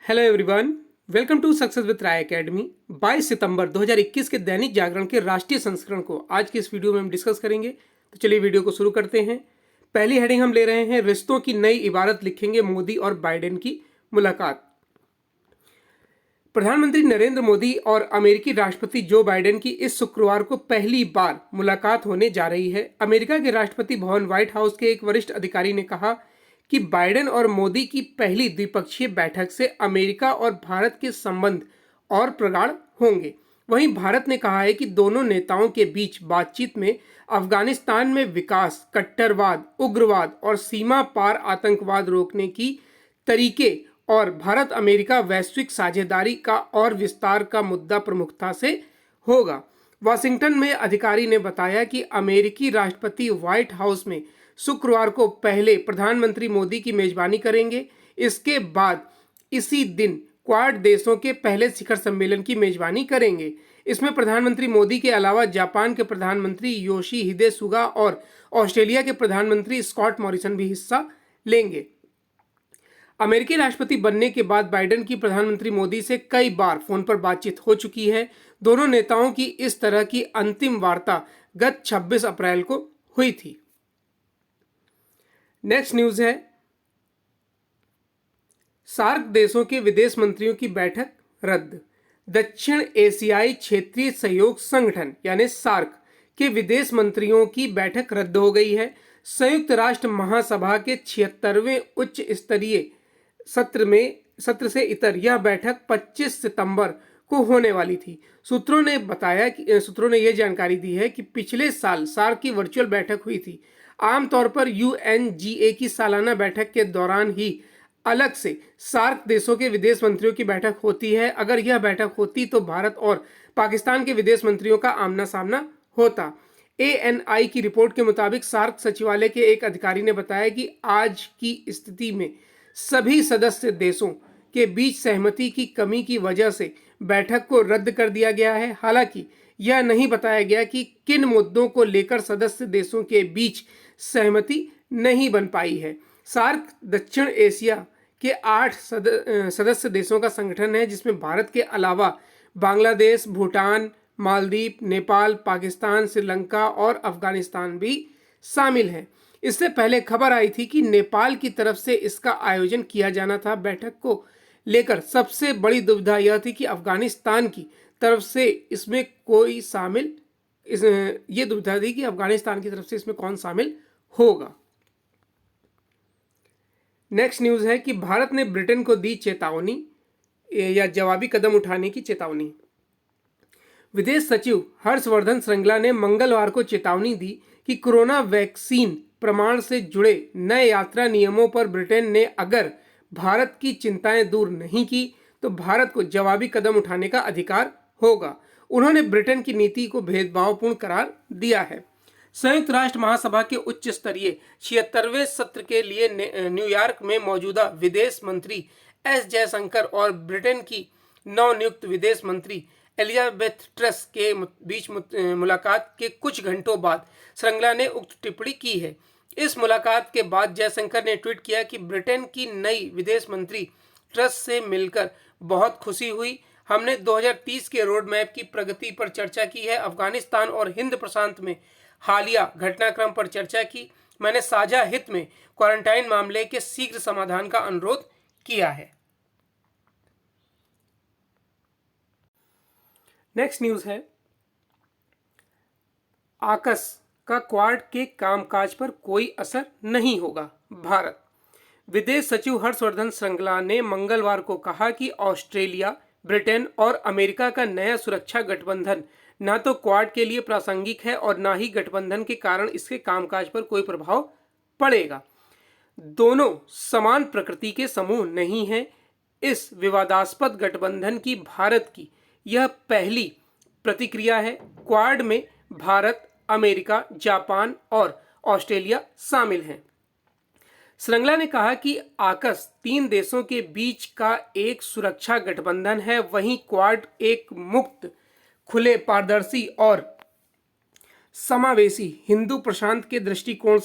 Hello everyone, welcome to success with Rai academy. 22 सितंबर 2021 के दैनिक जागरण के राष्ट्रीय संस्करण को आज की इस वीडियो में हम डिस्कस करेंगे। तो चलिए वीडियो को शुरू करते हैं। पहली हेडिंग हम ले रहे हैं, रिश्तों की नई इबारत लिखेंगे मोदी और बाइडेन की मुलाकात। प्रधानमंत्री नरेंद्र मोदी और अमेरिकी राष्ट्रपति जो बाइडेन की इस शुक्रवार को पहली बार मुलाकात होने जा रही है। अमेरिका के राष्ट्रपति भवन व्हाइट हाउस के एक वरिष्ठ अधिकारी ने कहा कि बाइडेन और मोदी की पहली द्विपक्षीय बैठक से अमेरिका और भारत के संबंध और प्रगाढ़ होंगे। वहीं भारत ने कहा है कि दोनों नेताओं के बीच बातचीत में अफगानिस्तान में विकास, कट्टरवाद, उग्रवाद और सीमा पार आतंकवाद रोकने की तरीके और भारत अमेरिका वैश्विक साझेदारी का और विस्तार का मुद्दा प्रमुखता से होगा। वाशिंगटन में अधिकारी ने बताया कि अमेरिकी राष्ट्रपति व्हाइट हाउस में शुक्रवार को पहले प्रधानमंत्री मोदी की मेजबानी करेंगे। इसके बाद इसी दिन क्वाड देशों के पहले शिखर सम्मेलन की मेजबानी करेंगे। इसमें प्रधानमंत्री मोदी के अलावा जापान के प्रधानमंत्री योशिहिदे सुगा और ऑस्ट्रेलिया के प्रधानमंत्री स्कॉट मॉरिसन भी हिस्सा लेंगे। अमेरिकी राष्ट्रपति बनने के बाद बाइडेन की प्रधानमंत्री मोदी से कई बार फोन पर बातचीत हो चुकी है। दोनों नेताओं की इस तरह की अंतिम वार्ता गत 26 अप्रैल को हुई थी। नेक्स्ट न्यूज है, सार्क देशों के विदेश मंत्रियों की बैठक रद्द। दक्षिण एशियाई क्षेत्रीय सहयोग संगठन यानी सार्क के विदेश मंत्रियों की बैठक रद्द हो गई है। संयुक्त राष्ट्र महासभा के 76वें उच्च स्तरीय सत्र से इतर यह बैठक 25 सितंबर को होने वाली थी। सूत्रों ने यह जानकारी दी है कि पिछले साल सार्क की वर्चुअल बैठक हुई थी। आमतौर पर यूएनजीए की सालाना बैठक के दौरान ही अलग से सार्क देशों के विदेश मंत्रियों की बैठक होती है। अगर यह बैठक होती तो भारत और पाकिस्तान के विदेश मंत्रियों का आमना सामना होता। एएनआई की रिपोर्ट के मुताबिक सार्क सचिवालय के एक अधिकारी ने बताया कि आज की स्थिति में सभी सदस्य देशों के बीच सहमति की कमी की वजह से बैठक को रद्द कर दिया गया है। हालांकि यह नहीं बताया गया कि किन मुद्दों को लेकर सदस्य देशों के बीच सहमति नहीं बन पाई है। सार्क दक्षिण एशिया के 8 सदस्य देशों का संगठन है, जिसमें भारत के अलावा बांग्लादेश, भूटान, मालदीव, नेपाल, पाकिस्तान, श्रीलंका और अफगानिस्तान भी शामिल हैं। इससे पहले खबर आई थी कि नेपाल की तरफ से इसका आयोजन किया जाना था। बैठक को लेकर सबसे बड़ी दुविधा यह थी कि अफगानिस्तान की तरफ से इसमें कोई शामिल ये दुविधा थी कि अफगानिस्तान की तरफ से इसमें कौन शामिल होगा। नेक्स्ट न्यूज है कि भारत ने ब्रिटेन को दी चेतावनी या जवाबी कदम उठाने की चेतावनी। विदेश सचिव हर्षवर्धन श्रृंगला ने मंगलवार को चेतावनी दी कि कोरोना वैक्सीन प्रमाण से जुड़े नए यात्रा नियमों पर ब्रिटेन ने अगर भारत की चिंताएं दूर नहीं की तो भारत को जवाबी कदम उठाने का अधिकार होगा। उन्होंने ब्रिटेन की नीति को भेदभावपूर्ण करार दिया है। संयुक्त राष्ट्र महासभा के उच्च स्तरीय 76वें सत्र के लिए न्यूयॉर्क में मौजूदा विदेश मंत्री एस जयशंकर और ब्रिटेन की नवनियुक्त विदेश मंत्री एलिजाबेथ ट्रस के बीच मुलाकात के कुछ घंटों बाद श्रृंगला ने उक्त टिप्पणी की है। इस मुलाकात के बाद जयशंकर ने ट्वीट किया कि ब्रिटेन की नई विदेश मंत्री ट्रस से मिलकर बहुत खुशी हुई। हमने 2030 के रोड मैप की प्रगति पर चर्चा की है। अफगानिस्तान और हिंद प्रशांत में हालिया घटनाक्रम पर चर्चा की। मैंने साझा हित में क्वारंटाइन मामले के शीघ्र समाधान का अनुरोध किया है। नेक्स्ट न्यूज है, आकस का क्वाड के कामकाज पर कोई असर नहीं होगा। भारत विदेश सचिव हर्षवर्धन श्रृंगला ने मंगलवार को कहा कि ऑस्ट्रेलिया, ब्रिटेन और अमेरिका का नया सुरक्षा गठबंधन न तो क्वाड के लिए प्रासंगिक है और न ही गठबंधन के कारण इसके कामकाज पर कोई प्रभाव पड़ेगा। दोनों समान प्रकृति के समूह नहीं हैं। इस विवादास्पद गठबंधन की भारत की यह पहली प्रतिक्रिया है। क्वाड में भारत, अमेरिका, जापान और ऑस्ट्रेलिया शामिल हैं। श्रृंगला ने कहा कि आकस 3 देशों के बीच का एक सुरक्षा गठबंधन है, वहीं क्वाड एक मुक्त, खुले, पारदर्शी और समावेशी हिंदू प्रशांत के दृष्टिकोण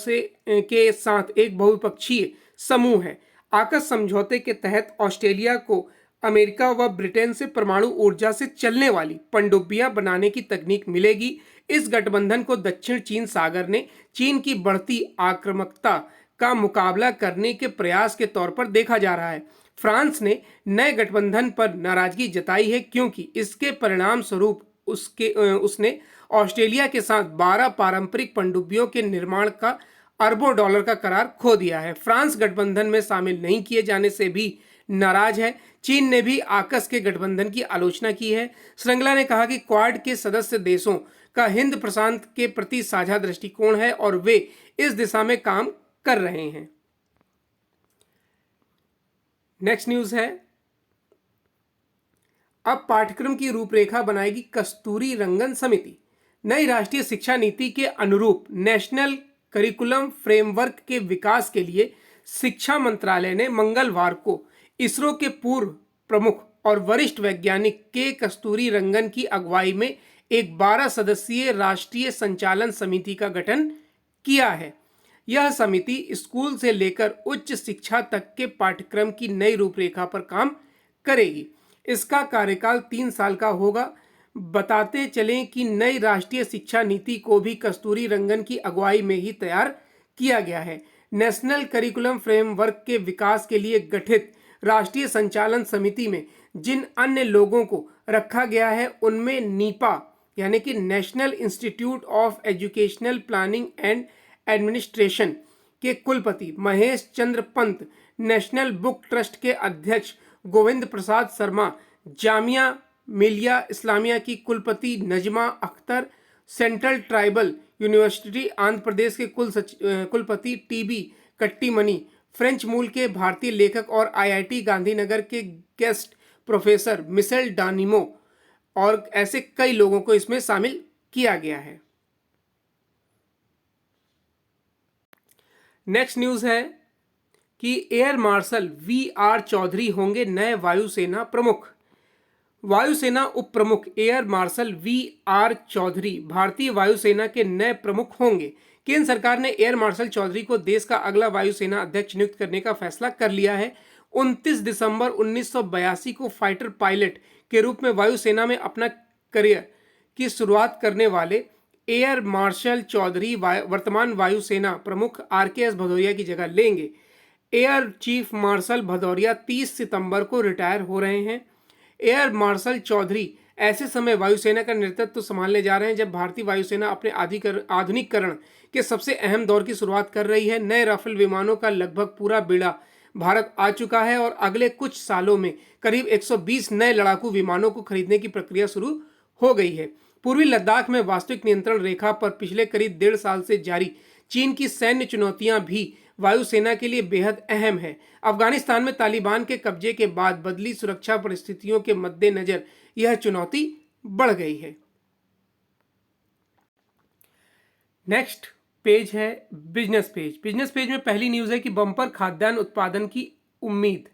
के साथ एक बहुपक्षीय समूह है। आकस समझौते के तहत ऑस्ट्रेलिया को अमेरिका व ब्रिटेन से परमाणु ऊर्जा से चलने वाली पनडुब्बियां बनाने की तकनीक मिलेगी। इस गठबंधन को दक्षिण चीन सागर ने चीन की बढ़ती आक्रामकता का मुकाबला करने के प्रयास के तौर पर देखा जा रहा है। फ्रांस ने नए गठबंधन पर नाराजगी जताई है क्योंकि इसके परिणाम स्वरूप उसने ऑस्ट्रेलिया के साथ 12 पारंपरिक पनडुब्बियों के निर्माण का अरबों डॉलर का करार खो दिया है। फ्रांस गठबंधन में शामिल नहीं किए जाने से भी नाराज है। चीन ने भी आकस के गठबंधन की आलोचना की है। श्रृंगला ने कहा कि क्वाड के सदस्य देशों का हिंद प्रशांत के प्रति साझा दृष्टिकोण है और वे इस दिशा में काम कर रहे हैं। नेक्स्ट न्यूज है, अब पाठ्यक्रम की रूपरेखा बनाएगी कस्तूरी रंगन समिति। नई राष्ट्रीय शिक्षा नीति के अनुरूप नेशनल करिकुलम फ्रेमवर्क के विकास के लिए शिक्षा मंत्रालय ने मंगलवार को इसरो के पूर्व प्रमुख और वरिष्ठ वैज्ञानिक के कस्तूरी रंगन की अगुवाई में एक 12 सदस्यीय राष्ट्रीय संचालन समिति का गठन किया है। यह समिति स्कूल से लेकर उच्च शिक्षा तक के पाठ्यक्रम की नई रूपरेखा पर काम करेगी। इसका कार्यकाल 3 साल का होगा। बताते चलें कि नई राष्ट्रीय शिक्षा नीति को भी कस्तूरी रंगन की अगुवाई में ही तैयार किया गया है। नेशनल करिकुलम फ्रेमवर्क के विकास के लिए गठित राष्ट्रीय संचालन समिति में जिन अन्य लोगों को रखा गया है उनमें नीपा यानी कि national institute of educational planning and administration के कुलपति Mahesh Chandra Pant, national book trust के अध्यक्ष गोविंद प्रसाद शर्मा, जामिया मिलिया इस्लामिया की कुलपति Najma Akhtar, central tribal university Andhra Pradesh के कुलपति टीबी कट्टीमनी, फ्रेंच मूल के भारतीय लेखक और आईआईटी गांधीनगर के गेस्ट प्रोफेसर मिशेल डानिमो और ऐसे कई लोगों को इसमें शामिल किया गया है। नेक्स्ट न्यूज है कि एयर मार्शल वी.आर. चौधरी होंगे नए वायुसेना प्रमुख। वायुसेना उप प्रमुख एयर मार्शल वी.आर. चौधरी भारतीय वायुसेना के नए प्रमुख होंगे। केंद्र सरकार ने एयर मार्शल चौधरी को देश का अगला वायुसेना अध्यक्ष नियुक्त करने का फैसला कर लिया है। 29 दिसंबर 1982 को फाइटर पायलट के रूप में वायुसेना में अपना करियर की शुरुआत करने वाले एयर मार्शल चौधरी वर्तमान वायुसेना प्रमुख आर.के.एस. भदौरिया की जगह लेंगे। एयर चीफ मार्शल भदौरिया 30 सितंबर को रिटायर हो रहे हैं। एयर मार्शल चौधरी ऐसे समय वायुसेना का नेतृत्व संभालने जा रहे हैं जब भारतीय वायुसेना अपने आधुनिकीकरण के सबसे अहम दौर की शुरुआत कर रही है। नए राफेल विमानों का लगभग पूरा बेड़ा भारत आ चुका है और अगले कुछ सालों में करीब 120 नए लड़ाकू विमानों को खरीदने की प्रक्रिया शुरू हो गई है। पूर्वी लद्दाख में वास्तविक नियंत्रण रेखा पर पिछले करीब 1.5 साल से जारी चीन की सैन्य चुनौतियां भी वायुसेना के लिए बेहद अहम है। अफगानिस्तान में तालिबान के कब्जे के बाद बदली सुरक्षा परिस्थितियों के मद्देनजर यह चुनौती बढ़ गई है। नेक्स्ट पेज है बिजनेस पेज। बिजनेस पेज में पहली न्यूज है कि बम्पर खाद्यान्न उत्पादन की उम्मीद।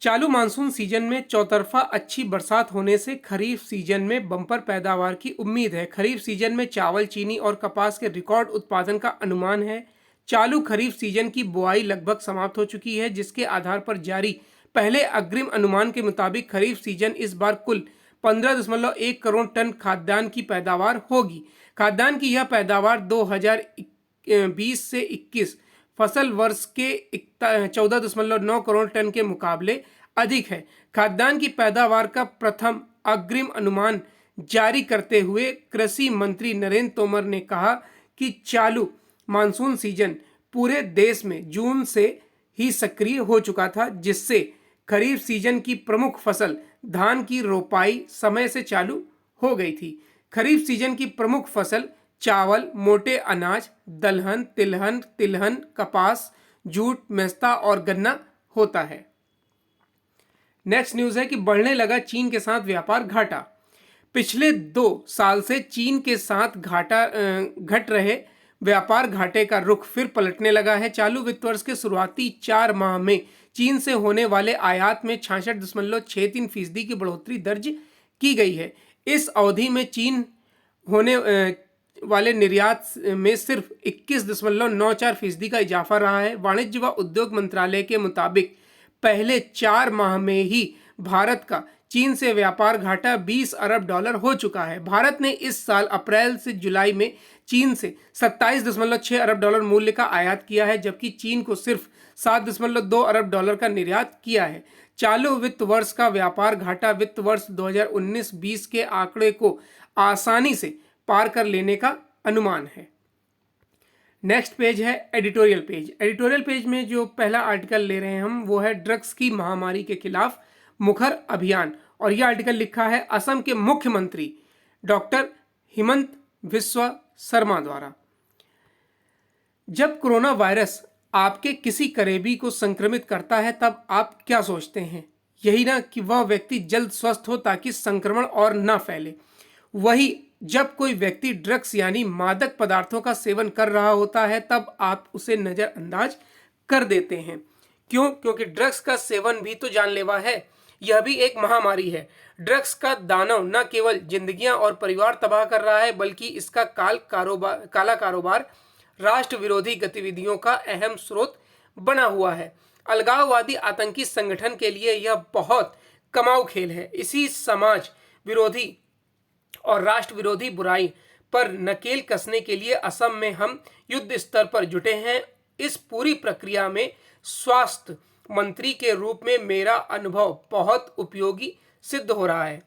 चालू मानसून सीजन में चौतरफा अच्छी बरसात होने से खरीफ सीजन में बम्पर पैदावार की उम्मीद है। खरीफ सीजन में चावल, चीनी और कपास के रिकॉर्ड उत्पादन का अनुमान है। चालू खरीफ सीजन की बुआई लगभग समाप्त हो चुकी है, जिसके आधार पर जारी पहले अग्रिम अनुमान के मुताबिक खरीफ सीजन इस बार कुल 15.1 करोड़ टन खाद्यान्न की पैदावार होगी। खाद्यान्न की यह पैदावार 2020 से 21 फसल वर्ष के 14.9 करोड़ टन के मुकाबले अधिक है। खाद्यान्न की पैदावार का प्रथम अग्रिम अनुमान जारी करते हुए कृषि मंत्री नरेंद्र तोमर ने कहा कि चालू मानसून सीजन पूरे देश में जून से ही सक्रिय हो चुका था, जिससे खरीफ सीजन की प्रमुख फसल धान की रोपाई समय से चालू हो गई थी। खरीफ सीजन की प्रमुख फसल चावल, मोटे अनाज, दलहन, तिलहन, कपास, जूट, मेस्ता और गन्ना होता है। नेक्स्ट न्यूज है कि बढ़ने लगा चीन के साथ व्यापार घाटा। पिछले 2 साल से चीन के साथ घट रहे व्यापार घाटे का रुख फिर पलटने लगा है। चालू वित्त वर्ष के शुरुआती 4 माह में चीन से होने वाले आयात में 66.63% की बढ़ोतरी दर्ज की गई है। इस अवधि में चीन होने वाले निर्यात में सिर्फ 21.94% का इजाफा रहा है। वाणिज्य व उद्योग मंत्रालय के मुताबिक पहले 4 माह में ही भारत का चीन से व्यापार घाटा 20 अरब डॉलर हो चुका है। भारत ने इस साल अप्रैल से जुलाई में चीन से 27.6 अरब डॉलर मूल्य का आयात किया है, जबकि चीन को सिर्फ 7.2 अरब डॉलर का निर्यात किया है। चालू वित्त वर्ष का व्यापार घाटा वित्त वर्ष 2019-20 के आंकड़े को आसानी से पार कर लेने का अनुमान है। नेक्स्ट पेज है एडिटोरियल पेज। एडिटोरियल पेज में जो पहला आर्टिकल ले रहे हैं हम वो है ड्रग्स की महामारी के खिलाफ मुखर अभियान, और यह आर्टिकल लिखा है असम के मुख्यमंत्री डॉक्टर हिमंत बिस्वा शर्मा द्वारा। जब कोरोना वायरस आपके किसी करीबी को संक्रमित करता है तब आप क्या सोचते हैं? यही ना कि वह व्यक्ति जल्द स्वस्थ हो ताकि संक्रमण और न फैले। वही जब कोई व्यक्ति ड्रग्स यानी मादक पदार्थों का सेवन कर रहा होता है तब आप उसे नजरअंदाज कर देते हैं। क्यों? क्योंकि ड्रग्स का सेवन भी तो जानलेवा है, यह भी एक महामारी है। ड्रग्स का दानव न केवल जिंदगियां और परिवार तबाह कर रहा है, बल्कि इसका काला कारोबार राष्ट्र विरोधी गतिविधियों का अहम स्रोत बना हुआ है। अलगाववादी आतंकी संगठन के लिए यह बहुत कमाऊ खेल है। इसी समाज विरोधी और राष्ट्र विरोधी बुराई पर नकेल कसने के लिए असम में हम युद्ध स्तर पर जुटे हैं। इस पूरी प्रक्रिया में स्वास्थ्य मंत्री के रूप में मेरा अनुभव बहुत उपयोगी सिद्ध हो रहा है।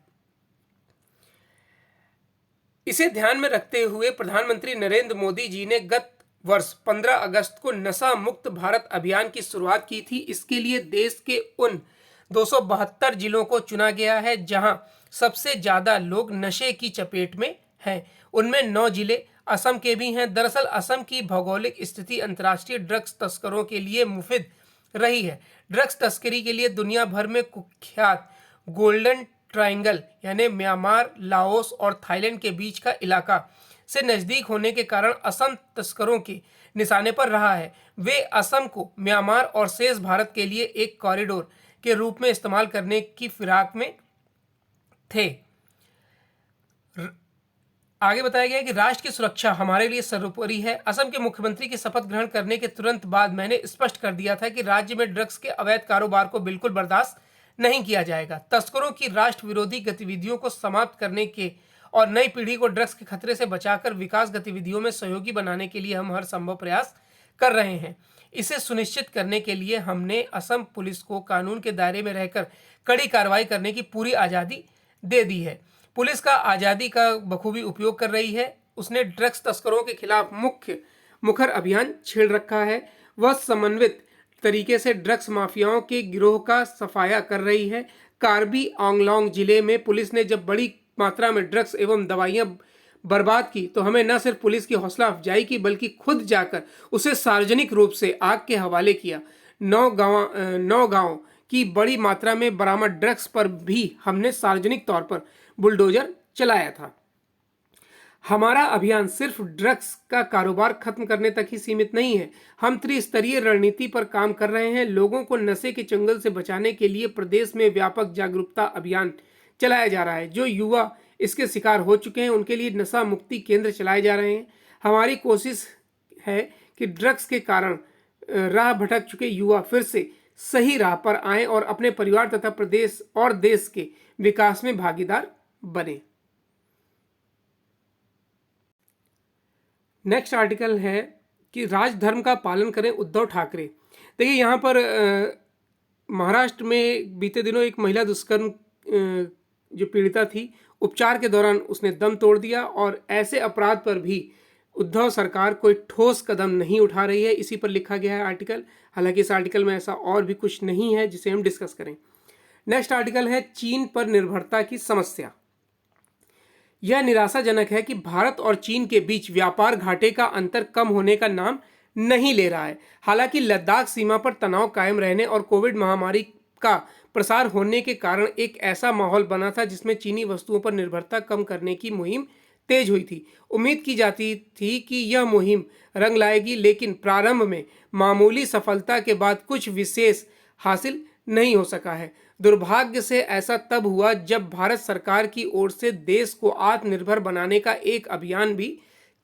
इसे ध्यान में रखते हुए प्रधानमंत्री नरेंद्र मोदी जी ने गत वर्ष 15 अगस्त को नशा मुक्त भारत अभियान की शुरुआत की थी। इसके लिए देश के उन 272 जिलों को चुना गया है जहां सबसे ज्यादा लोग नशे की चपेट में हैं। उनमें 9 जिले असम के भी हैं। दरअसल असम की भौगोलिक स्थिति अंतर्राष्ट्रीय ड्रग्स तस्करों के लिए मुफिद रही है। ड्रग्स तस्करी के लिए दुनिया भर में कुख्यात गोल्डन ट्रायंगल यानी म्यांमार, लाओस और थाईलैंड के बीच का इलाका से नजदीक होने के कारण असम तस्करों के निशाने पर रहा है। वे असम को म्यांमार और शेष भारत के लिए एक कॉरिडोर के रूप में इस्तेमाल करने की फिराक में थे। आगे बताया गया कि राष्ट्र की सुरक्षा हमारे लिए सर्वोपरि है। असम के मुख्यमंत्री की शपथ ग्रहण करने के तुरंत बाद मैंने स्पष्ट कर दिया था कि राज्य में ड्रग्स के अवैध कारोबार को बिल्कुल बर्दाश्त नहीं किया जाएगा। तस्करों की राष्ट्र विरोधी गतिविधियों को समाप्त करने के और नई पीढ़ी को ड्रग्स के खतरे से बचाकर विकास गतिविधियों में सहयोगी बनाने के लिए हम हर संभव प्रयास कर रहे हैं। इसे सुनिश्चित करने के लिए हमने असम पुलिस को कानून के दायरे में रहकर कड़ी कार्रवाई करने की पूरी आज़ादी दे दी है। पुलिस का आज़ादी का बखूबी उपयोग कर रही है। उसने ड्रग्स तस्करों के खिलाफ मुखर अभियान छेड़ रखा है। वह समन्वित तरीके से ड्रग्स माफियाओं के गिरोह का सफाया कर रही है। कार्बी आंगलोंग जिले में पुलिस ने जब बड़ी मात्रा में ड्रग्स एवं दवाइयां बर्बाद की तो हमें न सिर्फ पुलिस की हौसला अफजाई की बल्कि खुद जाकर उसे सार्वजनिक रूप से आग के हवाले किया। 9 गांव की बड़ी मात्रा में बरामद ड्रग्स पर भी हमने सार्वजनिक तौर पर बुलडोजर चलाया था। हमारा अभियान सिर्फ ड्रग्स का कारोबार खत्म करने तक ही सीमित नहीं है। हम त्रिस्तरीय रणनीति पर काम कर रहे हैं। लोगों को नशे के चंगुल से बचाने के लिए प्रदेश में व्यापक जागरूकता अभियान चलाया जा रहा है। जो युवा इसके शिकार हो चुके हैं उनके लिए नशा मुक्ति केंद्र चलाए जा रहे हैं। हमारी कोशिश है कि ड्रग्स के कारण राह भटक चुके युवा फिर से सही राह पर आएं और अपने परिवार तथा प्रदेश और देश के विकास में भागीदार बने। नेक्स्ट आर्टिकल है कि राजधर्म का पालन करें उद्धव ठाकरे। देखिए यहाँ पर महाराष्ट्र में बीते दिनों एक महिला दुष्कर्म जो पीड़िता थी, उपचार के दौरान उसने दम तोड़ दिया और ऐसे अपराध पर भी उद्धव सरकार कोई ठोस कदम नहीं उठा रही है। इसी पर लिखा गया है आर्टिकल। हालांकि इस आर्टिकल में ऐसा और भी कुछ नहीं है जिसे हम डिस्कस करें। नेक्स्ट आर्टिकल है चीन पर निर्भरता की समस्या। यह निराशाजनक है कि भारत और चीन के बीच व्यापार घाटे का अंतर कम होने का नाम नहीं ले रहा है। हालांकि लद्दाख सीमा पर तनाव कायम रहने और कोविड महामारी का प्रसार होने के कारण एक ऐसा माहौल बना था जिसमें चीनी वस्तुओं पर निर्भरता कम करने की मुहिम तेज हुई थी। उम्मीद की जाती थी कि यह मुहिम रंग लाएगी, लेकिन प्रारंभ में मामूली सफलता के बाद कुछ विशेष हासिल नहीं हो सका है। दुर्भाग्य से ऐसा तब हुआ जब भारत सरकार की ओर से देश को आत्मनिर्भर बनाने का एक अभियान भी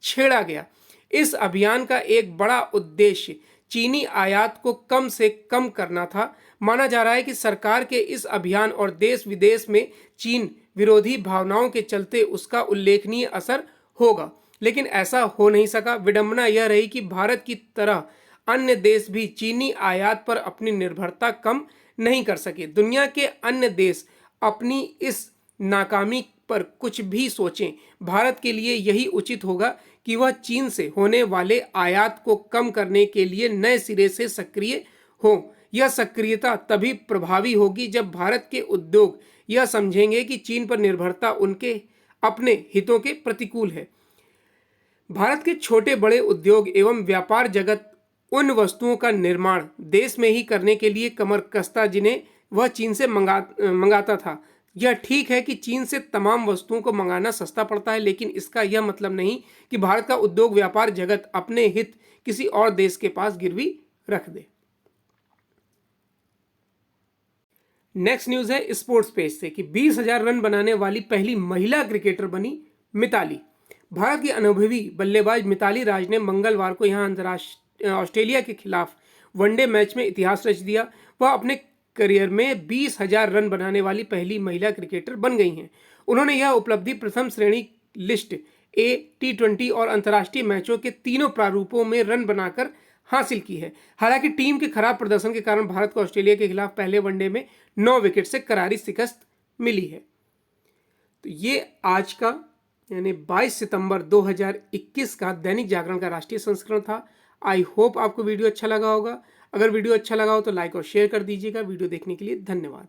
छेड़ा गया। इस अभियान का एक बड़ा उद्देश्य चीनी आयात को कम से कम करना था। माना जा रहा है कि सरकार के इस अभियान और देश विदेश में चीन विरोधी भावनाओं के चलते उसका उल्लेखनीय असर होगा, लेकिन ऐसा हो नहीं सका। विडंबना यह रही कि भारत की तरह अन्य देश भी चीनी आयात पर अपनी निर्भरता कम नहीं कर सके। दुनिया के अन्य देश अपनी इस नाकामी पर कुछ भी सोचें, भारत के लिए यही उचित होगा कि वह चीन से होने वाले आयात को कम करने के लिए नए सिरे से सक्रिय हो। यह सक्रियता तभी प्रभावी होगी जब भारत के उद्योग यह समझेंगे कि चीन पर निर्भरता उनके अपने हितों के प्रतिकूल है। भारत के छोटे बड़े उद्योग एवं व्यापार जगत उन वस्तुओं का निर्माण देश में ही करने के लिए कमर कसता जिन्हें वह चीन से मंगाता था। यह ठीक है कि चीन से तमाम वस्तुओं को मंगाना सस्ता पड़ता है, लेकिन इसका यह मतलब नहीं कि भारत का उद्योग व्यापार जगत अपने हित किसी और देश के पास गिरवी रख दे। नेक्स्ट न्यूज है स्पोर्ट्स पेज से कि 20,000 रन बनाने वाली पहली महिला क्रिकेटर बनी मिताली। भारत की अनुभवी बल्लेबाज मिताली राज ने मंगलवार को यहां अंतर्राष्ट्रीय ऑस्ट्रेलिया के खिलाफ वनडे मैच में इतिहास रच दिया। वह अपने करियर में 20,000 रन बनाने वाली पहली महिला क्रिकेटर बन गई हैं। उन्होंने यह उपलब्धि प्रथम श्रेणी लिस्ट ए, T20 और अंतर्राष्ट्रीय मैचों के तीनों प्रारूपों में रन बनाकर हासिल की है। हालांकि टीम के खराब प्रदर्शन के कारण भारत को ऑस्ट्रेलिया के खिलाफ पहले वनडे में 9 विकेट से करारी शिकस्त मिली है। तो ये आज का यानी 22 सितंबर 2021 का दैनिक जागरण का राष्ट्रीय संस्करण था। आई होप आपको वीडियो अच्छा लगा होगा। अगर वीडियो अच्छा लगा हो तो लाइक और शेयर कर दीजिएगा। वीडियो देखने के लिए धन्यवाद।